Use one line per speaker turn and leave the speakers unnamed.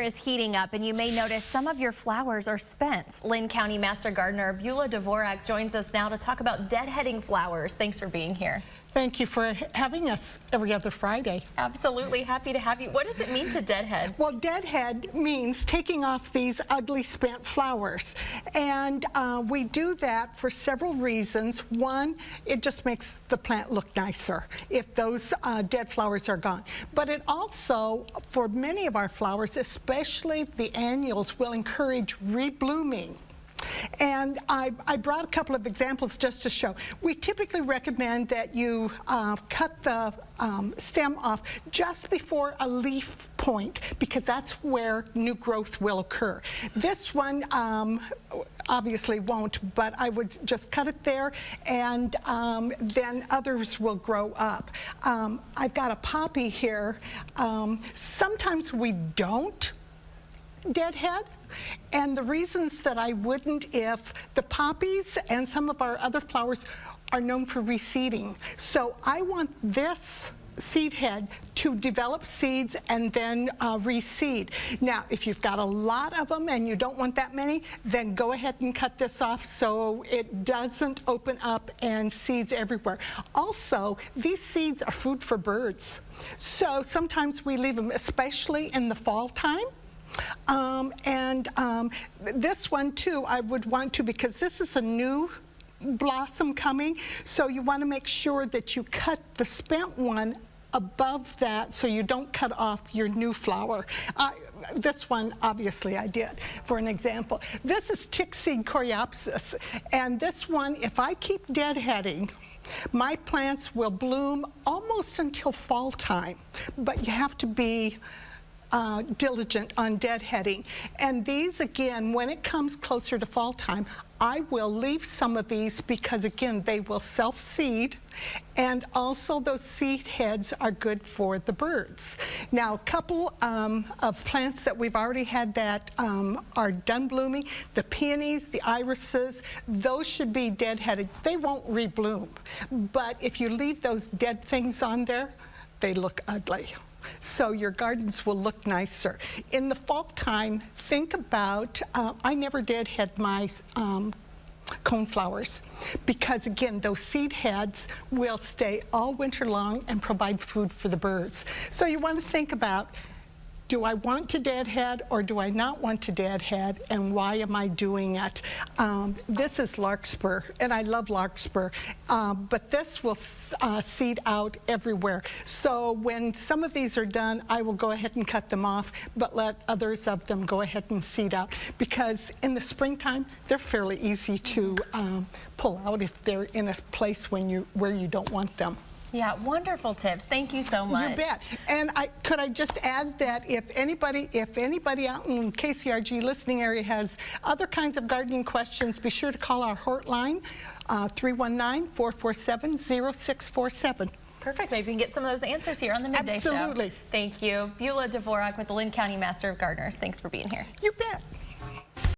weather is heating up and you may notice some of your flowers are spent. Linn County Master Gardener Buela Dvorak joins us now to talk about deadheading flowers. Thanks for being here.
Thank you for having us every other Friday.
Absolutely happy to have you. What does it mean to deadhead?
Well, deadhead means taking off these ugly spent flowers. And we do that for several reasons. One, it just makes the plant look nicer if those dead flowers are gone. But it also, for many of our flowers, especially the annuals, will encourage reblooming. And I brought a couple of examples just to show. We typically recommend that you cut the stem off just before a leaf point because that's where new growth will occur. This one obviously won't, but I would just cut it there and then others will grow up. I've got a poppy here. Sometimes we don't deadhead, and the reasons that I wouldn't, if the poppies and some of our other flowers are known for reseeding. So I want this seed head to develop seeds and then reseed. Now, if you've got a lot of them and you don't want that many, then go ahead and cut this off so it doesn't open up and seeds everywhere. Also, these seeds are food for birds. So sometimes we leave them, especially in the fall time. This one too, I would want to, because this is a new blossom coming, so you want to make sure that you cut the spent one above that so you don't cut off your new flower. This one, obviously, I did, for an example. This is tick-seed coreopsis, and this one, if I keep deadheading, my plants will bloom almost until fall time, but you have to be diligent on deadheading. And these, again, when it comes closer to fall time, I will leave some of these because, again, they will self-seed, and also those seed heads are good for the birds. Now, a couple of plants that we've already had that are done blooming, the peonies, the irises, those should be deadheaded. They won't rebloom, but if you leave those dead things on there, they look ugly. So your gardens will look nicer. In the fall time, think about, I never deadhead my coneflowers because, again, those seed heads will stay all winter long and provide food for the birds. So you want to think about, do I want to deadhead or do I not want to deadhead, and why am I doing it? This is larkspur, and I love larkspur, but this will seed out everywhere. So when some of these are done, I will go ahead and cut them off, but let others of them go ahead and seed out, because in the springtime, they're fairly easy to pull out if they're in a place where you don't want them.
Yeah, wonderful tips. Thank you so much.
You bet. And could I just add that if anybody out in KCRG listening area has other kinds of gardening questions, be sure to call our hotline, 319-447-0647.
Perfect. Maybe we can get some of those answers here on the Midday Show.
Absolutely.
Thank you. Buela Dvorak with the Linn County Master of Gardeners. Thanks for being here.
You bet.